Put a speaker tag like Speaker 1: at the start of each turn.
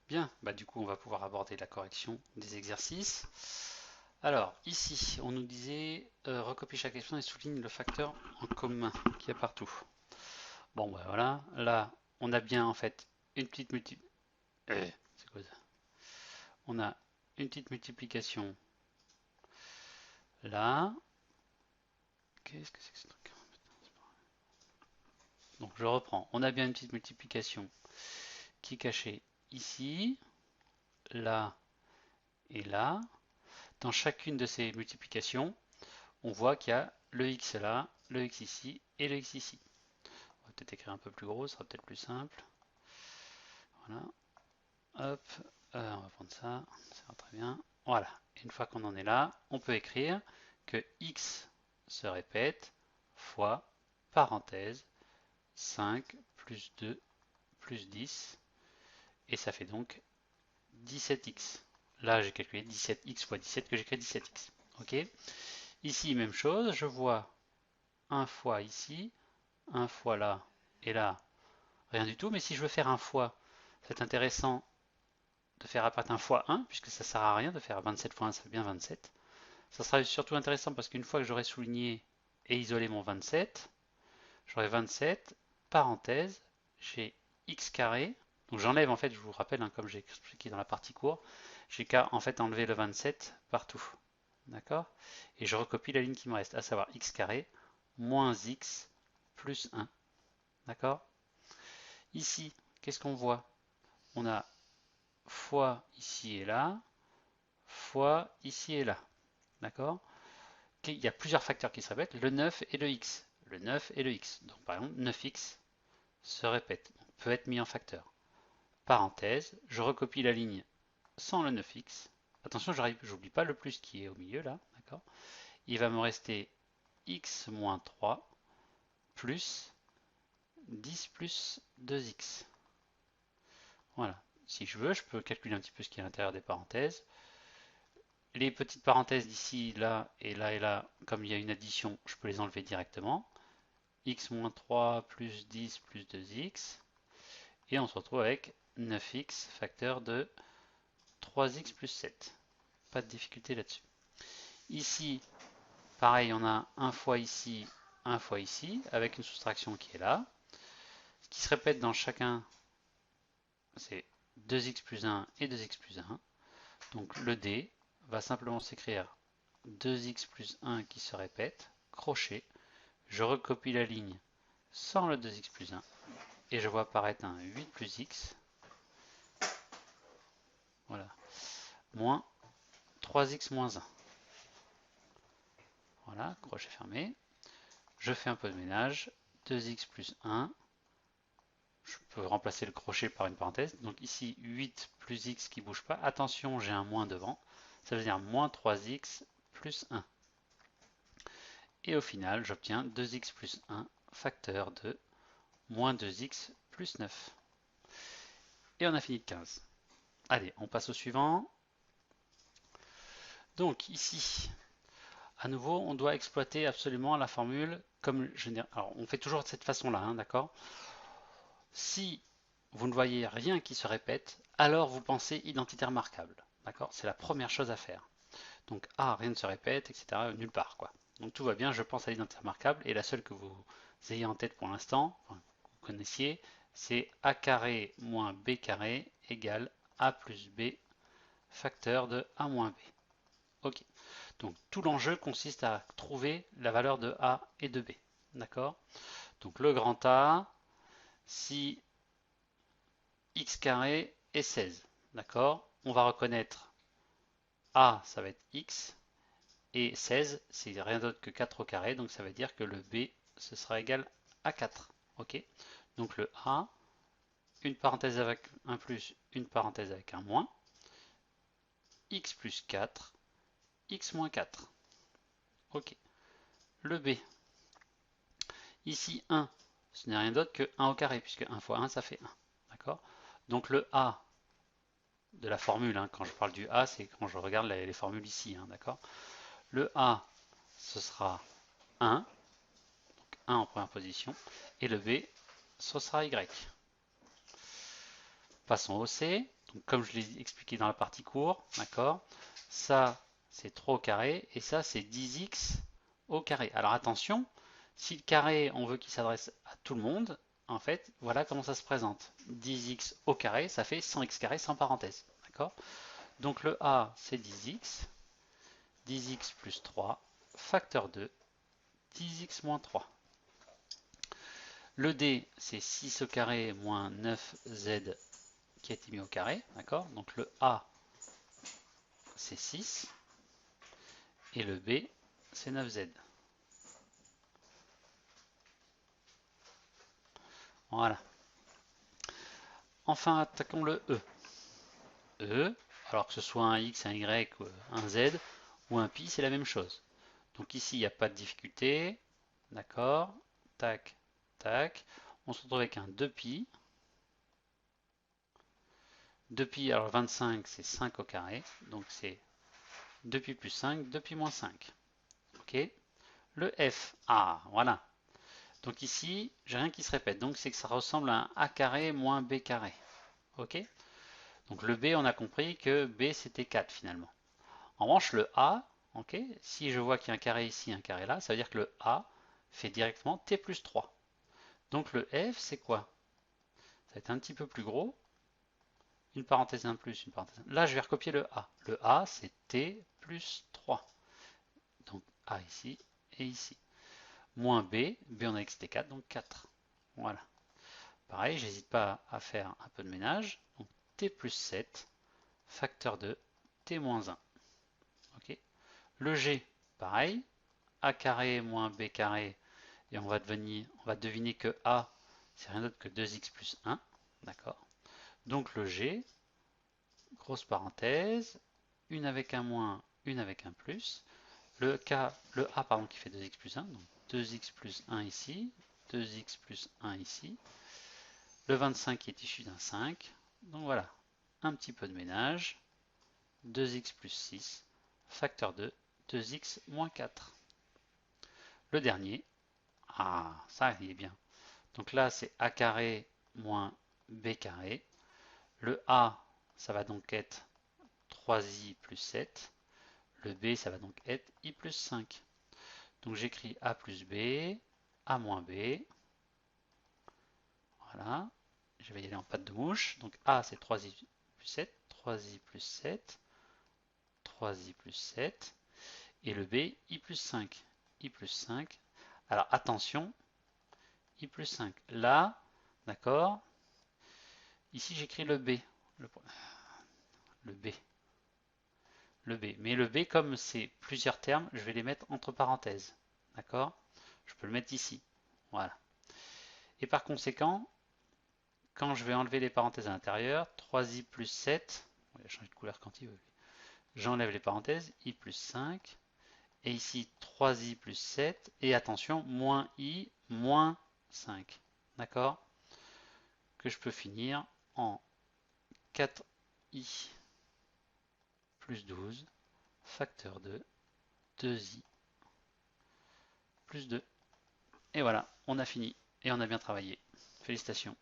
Speaker 1: Bien, bah du coup on va pouvoir aborder la correction des exercices. Alors ici on nous disait recopie chaque expression et souligne le facteur en commun qu'il y a partout. Bon bah voilà, là on a bien en fait une petite c'est quoi ça? On a une petite multiplication là. Qu'est-ce que c'est que ce truc? Donc je reprends. On a bien une petite multiplication qui est cachée ici, là et là. Dans chacune de ces multiplications, on voit qu'il y a le x là, le x ici et le x ici. On va peut-être écrire un peu plus gros, ce sera peut-être plus simple. Voilà, hop, on va prendre ça, ça va très bien. Voilà, une fois qu'on en est là, on peut écrire que x se répète fois, parenthèse, 5 plus 2 plus 10, et ça fait donc 17x. Là, j'ai calculé 17x fois 17, que j'écris 17x. Ok. Ici, même chose, je vois un fois ici, un fois là, et là, rien du tout. Mais si je veux faire un fois, c'est intéressant de faire apparaître un fois 1, puisque ça ne sert à rien de faire 27 fois 1, ça fait bien 27. Ça sera surtout intéressant parce qu'une fois que j'aurai souligné et isolé mon 27, j'aurai 27, parenthèse, j'ai x carré. Donc j'enlève en fait, je vous rappelle, hein, comme j'ai expliqué dans la partie cours, j'ai qu'à en fait enlever le 27 partout. D'accord? Et je recopie la ligne qui me reste, à savoir x carré moins x plus 1. D'accord? Ici, qu'est-ce qu'on voit? On a fois ici et là, fois ici et là. D'accord? Il y a plusieurs facteurs qui se répètent, le 9 et le x. Le 9 et le x. Donc par exemple, 9x se répète, peut être mis en facteur. Parenthèse, je recopie la ligne sans le 9x. Attention, j'oublie pas le plus qui est au milieu là. D'accord? Il va me rester x moins 3 plus 10 plus 2x. Voilà. Si je veux, je peux calculer un petit peu ce qui est à l'intérieur des parenthèses. Les petites parenthèses d'ici, là et là et là, comme il y a une addition, je peux les enlever directement. X moins 3 plus 10 plus 2x. Et on se retrouve avec 9x facteur de 3x plus 7. Pas de difficulté là-dessus. Ici, pareil, on a un fois ici, avec une soustraction qui est là. Ce qui se répète dans chacun, c'est 2x plus 1 et 2x plus 1. Donc le D va simplement s'écrire 2x plus 1 qui se répète, crochet. Je recopie la ligne sans le 2x plus 1 et je vois apparaître un 8 plus x, voilà, moins 3x moins 1. Voilà, crochet fermé. Je fais un peu de ménage, 2x plus 1, je peux remplacer le crochet par une parenthèse. Donc ici, 8 plus x qui ne bouge pas. Attention, j'ai un moins devant. Ça veut dire moins 3x plus 1. Et au final, j'obtiens 2x plus 1 facteur de moins 2x plus 9. Et on a fini de 15. Allez, on passe au suivant. Donc ici, à nouveau, on doit exploiter absolument la formule comme général. Alors, on fait toujours de cette façon-là, hein, d'accord? Si vous ne voyez rien qui se répète, alors vous pensez identité remarquable. D'accord? C'est la première chose à faire. Donc A, rien ne se répète, etc. Nulle part, quoi. Donc tout va bien, je pense à l'identité remarquable, et la seule que vous ayez en tête pour l'instant, enfin, que vous connaissiez, c'est A carré moins B carré égale A plus B facteur de A moins B. Ok. Donc tout l'enjeu consiste à trouver la valeur de A et de B. D'accord? Donc le grand A, si x carré est 16. D'accord? On va reconnaître A, ça va être x, et 16, c'est rien d'autre que 4 au carré, donc ça veut dire que le B, ce sera égal à 4. Ok? Donc le A, une parenthèse avec un plus, une parenthèse avec un moins, x plus 4, x moins 4. Ok. Le B, ici 1, ce n'est rien d'autre que 1 au carré, puisque 1 fois 1, ça fait 1. D'accord? Donc le A de la formule, hein, quand je parle du A, c'est quand je regarde les formules ici. Hein, d'accord? Le A, ce sera 1, donc 1 en première position, et le B, ce sera Y. Passons au C. Donc, comme je l'ai expliqué dans la partie cours, d'accord, ça c'est 3 au carré et ça c'est 10x au carré. Alors attention, si le carré on veut qu'il s'adresse à tout le monde, en fait, voilà comment ça se présente. 10x au carré, ça fait 100x carré sans parenthèse. D'accord? Donc le a c'est 10x, 10x plus 3, facteur 2, 10x moins 3. Le d c'est 6 au carré moins 9z qui a été mis au carré. D'accord? Donc le a c'est 6 et le b c'est 9z. Voilà. Enfin, attaquons le E. E, alors que ce soit un X, un Y, un Z ou un pi, c'est la même chose. Donc ici, il n'y a pas de difficulté. D'accord. Tac, tac. On se retrouve avec un 2pi. 2pi, alors 25, c'est 5 au carré. Donc c'est 2pi plus 5, 2pi moins 5. Ok. Le F. Ah, voilà. Donc ici, j'ai rien qui se répète. Donc c'est que ça ressemble à un A carré moins B carré. Ok. Donc le B, on a compris que B c'était 4 finalement. En revanche, le A, ok, si je vois qu'il y a un carré ici, un carré là, ça veut dire que le A fait directement T plus 3. Donc le F, c'est quoi? Ça va être un petit peu plus gros. Une parenthèse 1 plus, une parenthèse 1. Là, je vais recopier le A. Le A, c'est T plus 3. Donc A ici et ici. Moins B, B on a que c'était 4, donc 4. Voilà. Pareil, j'hésite pas à faire un peu de ménage. Donc T plus 7, facteur de T moins 1. Ok. Le G, pareil, A carré moins B carré, et on va deviner que A, c'est rien d'autre que 2x plus 1, d'accord? Donc le G, grosse parenthèse, une avec un moins, une avec un plus, le A pardon, qui fait 2x plus 1, donc 2x plus 1 ici, 2x plus 1 ici, le 25 qui est issu d'un 5, donc voilà, un petit peu de ménage, 2x plus 6, facteur de 2x moins 4. Le dernier, ah, ça il est bien. Donc là, c'est A carré moins B carré. Le A, ça va donc être 3i plus 7. Le B, ça va donc être i plus 5. Donc j'écris A plus B, A moins B. Voilà. Je vais y aller en patte de mouche. Donc A, c'est 3i plus 7. 3i plus 7. 3i plus 7. Et le B, i plus 5. I plus 5. Alors attention, i plus 5. Là, d'accord, ici j'écris le B. Le B. Le B. Mais le B, comme c'est plusieurs termes, je vais les mettre entre parenthèses. D'accord? Je peux le mettre ici. Voilà. Et par conséquent, quand je vais enlever les parenthèses à l'intérieur, 3i plus 7, on va changer de couleur quand il veut. J'enlève les parenthèses, i plus 5, et ici 3i plus 7, et attention, moins i moins 5. D'accord? Que je peux finir en 4i plus 12, facteur de 2i plus 2. Et voilà, on a fini et on a bien travaillé. Félicitations.